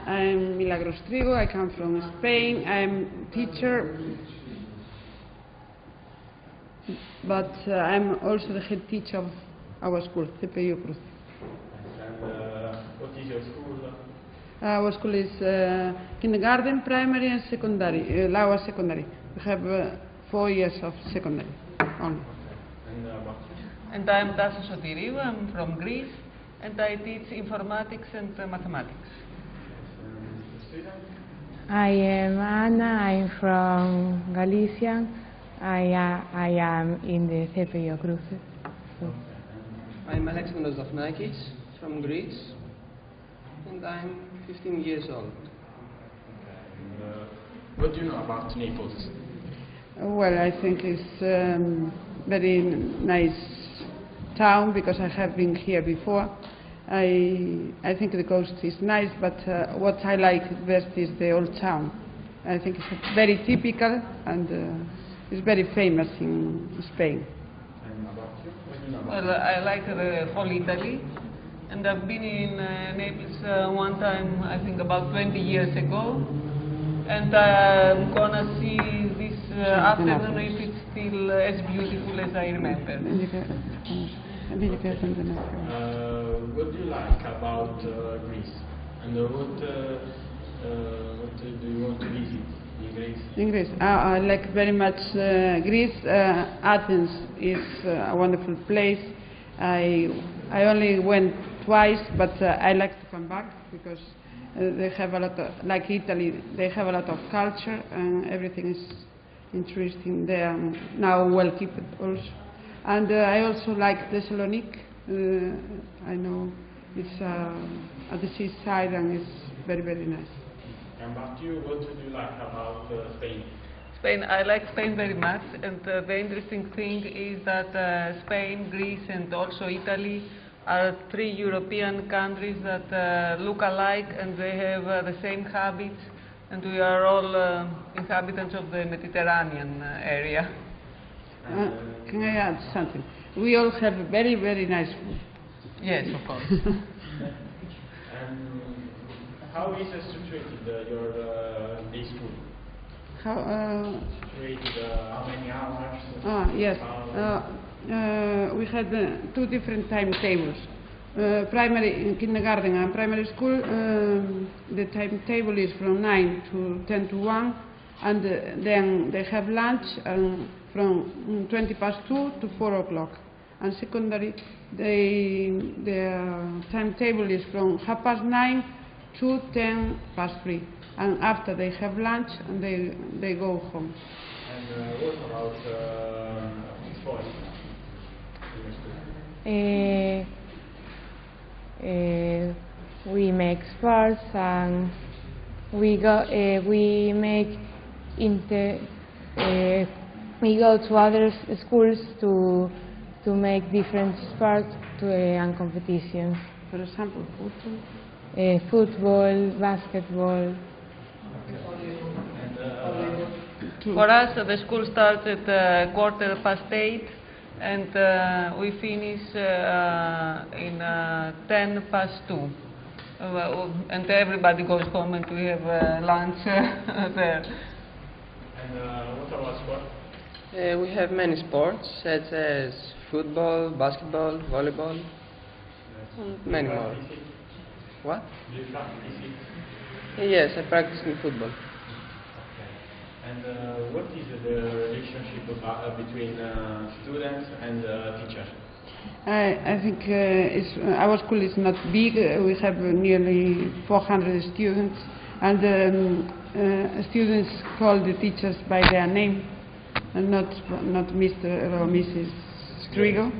I'm Milagros Trigo, I come from Spain. I'm teacher, but I'm also the head teacher of our school, CPU Cruz. And what is your school? Our school is kindergarten, primary and secondary, lower secondary. We have 4 years of secondary only. And about you? And I'm Tassos Sotiriou, I'm from Greece, and I teach informatics and mathematics. I am Anna, I'm from Galicia. I am in the CPU Cruz. I'm Alexandros Daphnakis from Greece, and I'm 15 years old. What do you know about Naples? Well, I think it's very nice town because I have been here before. I think the coast is nice, but what I like best is the old town. I think it's very typical and it's very famous in Spain. And about you? What do you know about Well, I like the whole Italy, and I've been in Naples one time, I think about 20 years ago, and I'm gonna see this afternoon if it's still as beautiful as I remember. what do you like about Greece? And what do you want to visit in Greece? In Greece, I like very much Greece. Athens is a wonderful place. I only went twice, but I like to come back because they have a lot of, like Italy, they have a lot of culture and everything is interesting there. Now well kept also. And I also like Thessaloniki. I know it's at the seaside and it's very, very nice. And about you, what do you like about Spain? Spain, I like Spain very much, and the interesting thing is that Spain, Greece, and also Italy are 3 European countries that look alike, and they have the same habits, and we are all inhabitants of the Mediterranean area. Can I add something? We all have very, very nice food. Yes, of course. And how is situated your day school? How? Situated, how many hours? Yes. We had 2 different timetables. Primary in kindergarten and primary school, the timetable is from 9 to 10 to 1, and then they have lunch from 20 past 2 to 4 o'clock. And secondary, the timetable is from 9:30 to 10 past 3. And after they have lunch and they go home. And what about sports? We make sports and we go to other schools to make different sports and competitions. For example, football. Football, basketball. For us, the school starts at 8:15, and we finish in 10 past 2. And everybody goes home and we have lunch there. And what about sport? We have many sports such as football, basketball, volleyball, and many more. What? Do you practice it? Yes, I practice in football. Okay. And what is the relationship between students and teachers? I think our school is not big. We have nearly 400 students, and students call the teachers by their name, and not Mr. or Mrs. Strigo.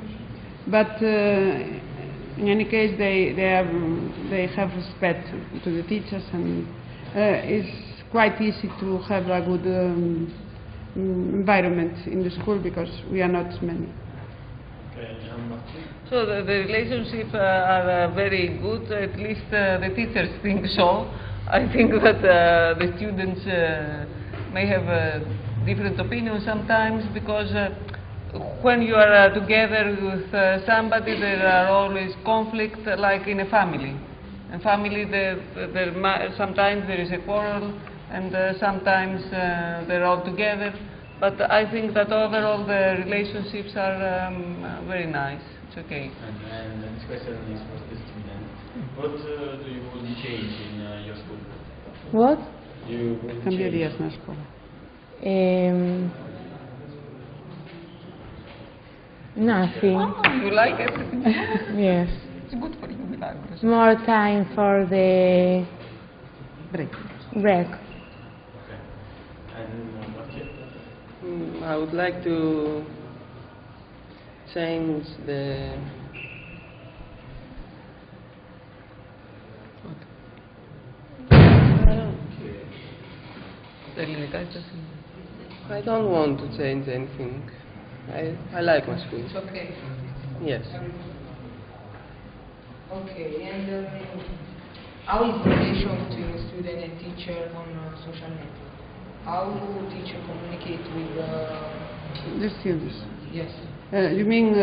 But in any case, they have respect to the teachers, and it's quite easy to have a good environment in the school because we are not many. Okay. So the relationships are very good, at least the teachers think so. I think that the students may have different opinions sometimes because when you are together with somebody there are always conflicts like in a family. In family, sometimes there is a quarrel, and sometimes they're all together. But I think that overall the relationships are very nice. It's okay. And the next question is for the student. What do you want to change in your school? What? You want to Cambiarías change? na escola? Nothing. You like everything? Yes. It's good for you, Milagros. More time for the Break. break. Okay. And Marcia? I would like to change the I don't want to change anything. I like my school. It's okay. Yes. Okay, and how is the relation between student and teacher on social network? How do teacher communicate with The students. yes? You mean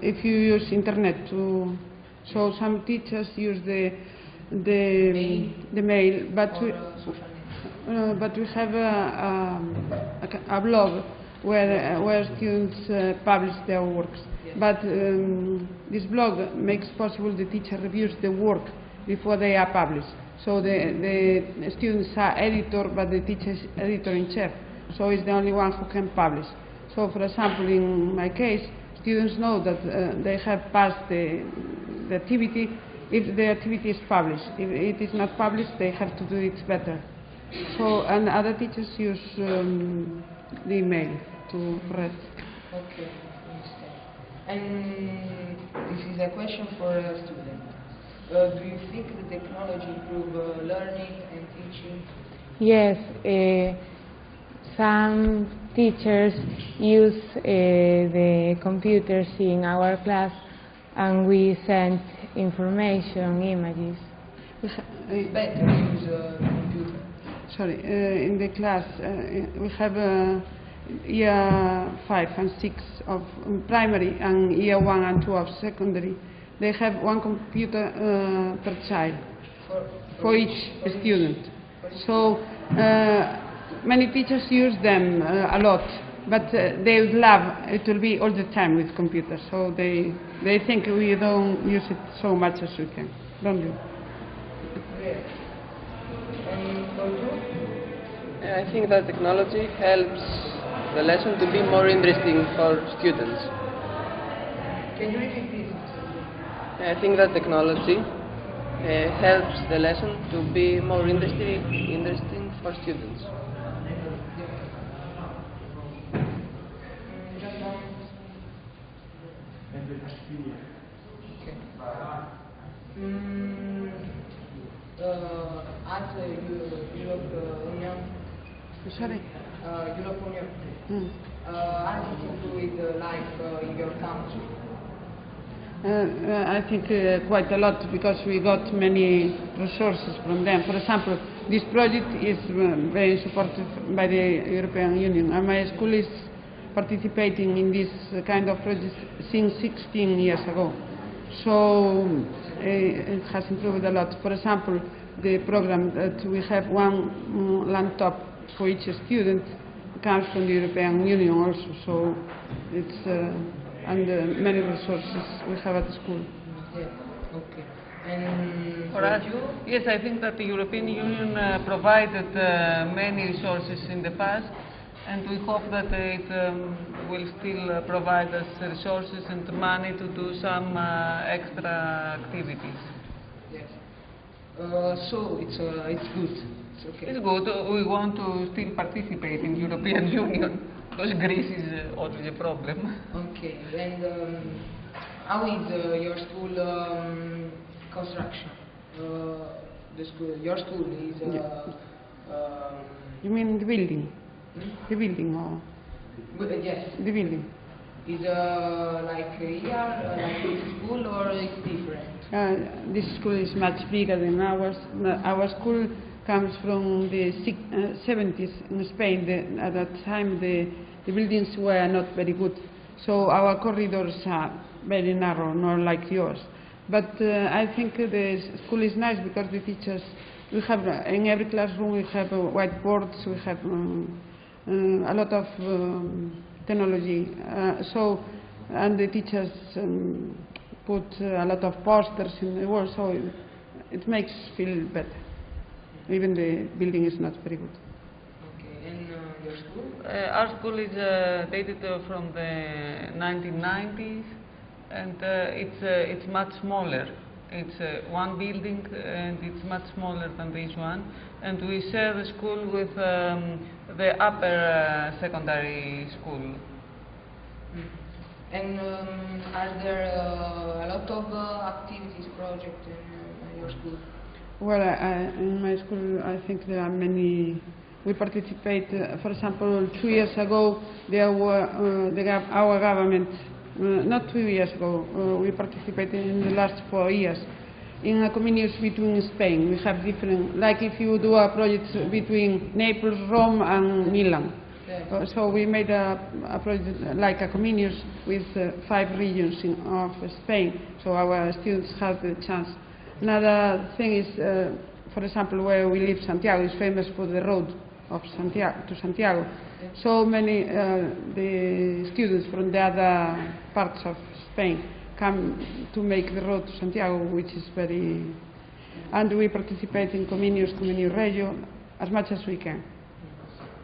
if you use internet to? So some teachers use the mail, but Or we, social network? but we have a blog where students publish their works. Yes. But this blog makes possible the teacher reviews the work before they are published. So the students are editor, but the teacher is editor-in-chief. So it's the only one who can publish. So, for example, in my case, students know that they have passed the activity if the activity is published. If it is not published, they have to do it better. So, and other teachers use the email to read. Okay, understand. And this is a question for a student. Do you think the technology improve learning and teaching? Yes, some teachers use the computers in our class, and we send information, images. It's better to use a computer. Sorry, in the class we have year 5 and 6 of primary and year 1 and 2 of secondary. They have one computer per child for each student. So many teachers use them a lot, but they would love it will be all the time with computers. So they think we don't use it so much as we can, don't you? Yes. And for you? I think that technology helps the lesson to be more interesting for students. Can you repeat this? I think that technology helps the lesson to be more interesting for students. Just one. Okay. At Europe Union, Sorry. Europe Union, has it to do with life in your country? I think quite a lot, because we got many resources from them. For example, this project is very supported by the European Union, and my school is participating in this kind of project since 16 years ago. So it has improved a lot. For example, the program that we have one laptop for each student comes from the European Union also. So it's and many resources we have at the school. Yeah. Okay. And For us, yes, I think that the European Union provided many resources in the past, and we hope that it will still provide us resources and money to do some extra activities. yes. So it's good. It's okay. It's good. We want to still participate in European Union, because Greece is always a problem. Okay. And how is your school construction? The school, your school is. You mean the building? The building, or Yes. the building? Is like here, like this school, or it's different? This school is much bigger than ours. Our school comes from the 70s in Spain. At that time, the buildings were not very good, so our corridors are very narrow, not like yours. But I think the school is nice because the teachers, we have in every classroom we have whiteboards, we have a lot of technology. And the teachers put a lot of posters in the wall, so it makes feel better. Even the building is not very good. Okay, and your school? Our school is dated from the 1990s, and it's much smaller. It's one building, and it's much smaller than this one. And we share the school with the upper secondary school. And are there a lot of activities, projects in your school? Well, in my school, I think there are many. We participate. For example, 2 years ago, our government. Not 2 years ago. We participated in the last 4 years in a comenius between Spain. We have different. Like if you do a project between Naples, Rome, and Milan. Yes. So we made a project like a comenius with 5 regions of Spain. So our students have the chance. Another thing is, for example, where we live, Santiago is famous for the road of Santiago to Santiago. So many the students from the other parts of Spain come to make the road to Santiago, which is very. And we participate in comenius regio as much as we can.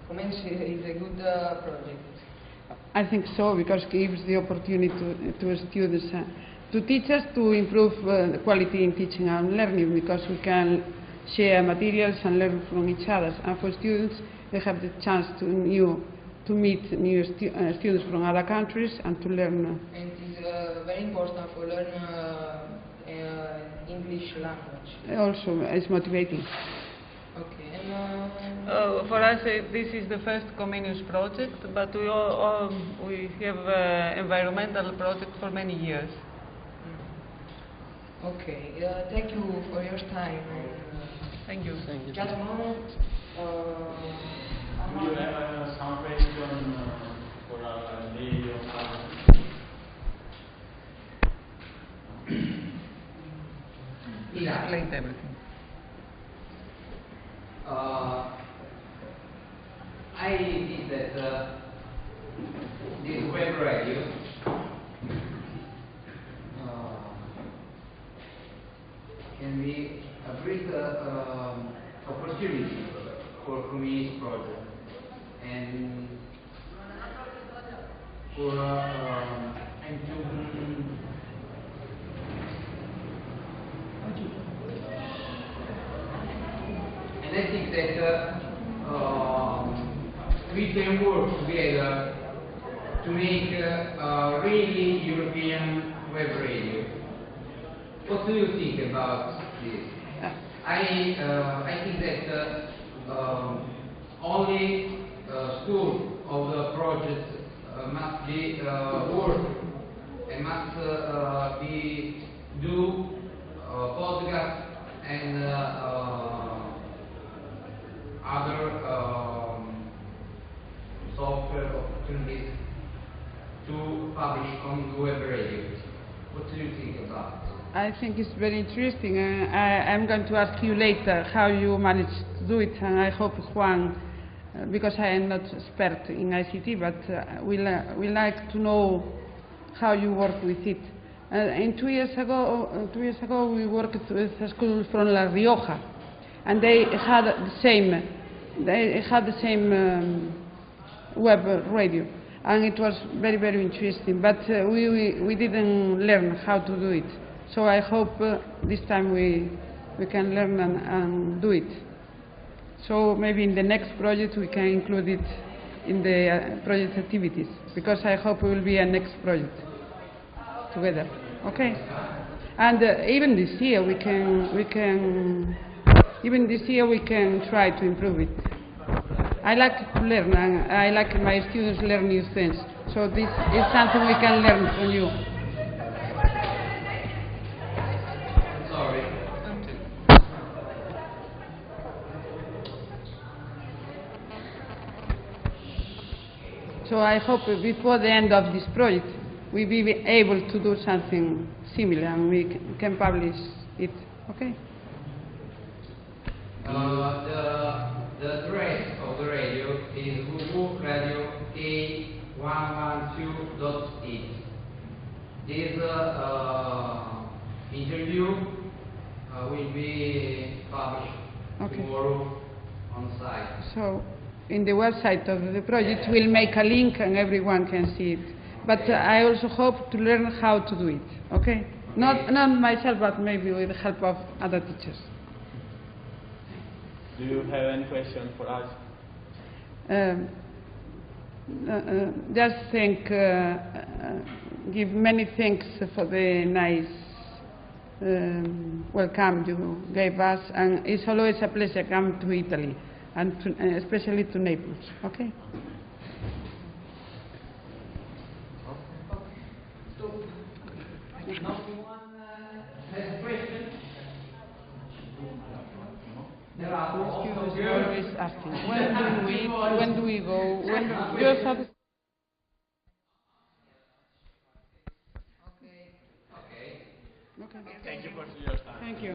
Comenius is a good project. I think so, because it gives the opportunity to students, to teachers to improve the quality in teaching and learning, because we can share materials and learn from each other. And for students, they have the chance to meet new students from other countries and to learn. And it is very important to learn English language. Also, it's motivating. Okay. For us, this is the first comenius project, but we have environmental project for many years. Okay. Thank you for your time. Thank you. Thank you. Just a moment. Do you have some question for a lady or someone? Explained everything. I think that this web radio can be a great opportunity for community project and for and I think that we can work together to make a really European web radio. What do you think about this? I think that only school of the project must be work and must be do podcast and other software opportunities to publish on the web radio. What do you think about it? I think it's very interesting. I'm going to ask you later how you managed to do it, and I hope Juan, because I am not expert in ICT, but we like to know how you work with it. And 2 years ago, we worked with a school from La Rioja, and they had the same web radio, and it was very, very interesting. But we didn't learn how to do it. So I hope this time we can learn and do it. So maybe in the next project we can include it in the project activities, because I hope it will be a next project together. Okay. And even this year we can try to improve it. I like to learn, and I like my students learn new things. So this is something we can learn from you. So I hope before the end of this project we be able to do something similar and we can publish it. Okay? The address of the radio is www.radio k112.it. This interview will be published tomorrow on site. So, in the website of the project, we'll make a link and everyone can see it. But I also hope to learn how to do it. Okay? Not myself, but maybe with the help of other teachers. Do you have any question for us? Just give many thanks for the nice welcome you gave us, and it's always a pleasure come to Italy, and especially to Naples. Okay? No one has a question? There are also girls. Always asking, when do we go? Just have Okay. Okay. Thank you for your time. Thank you.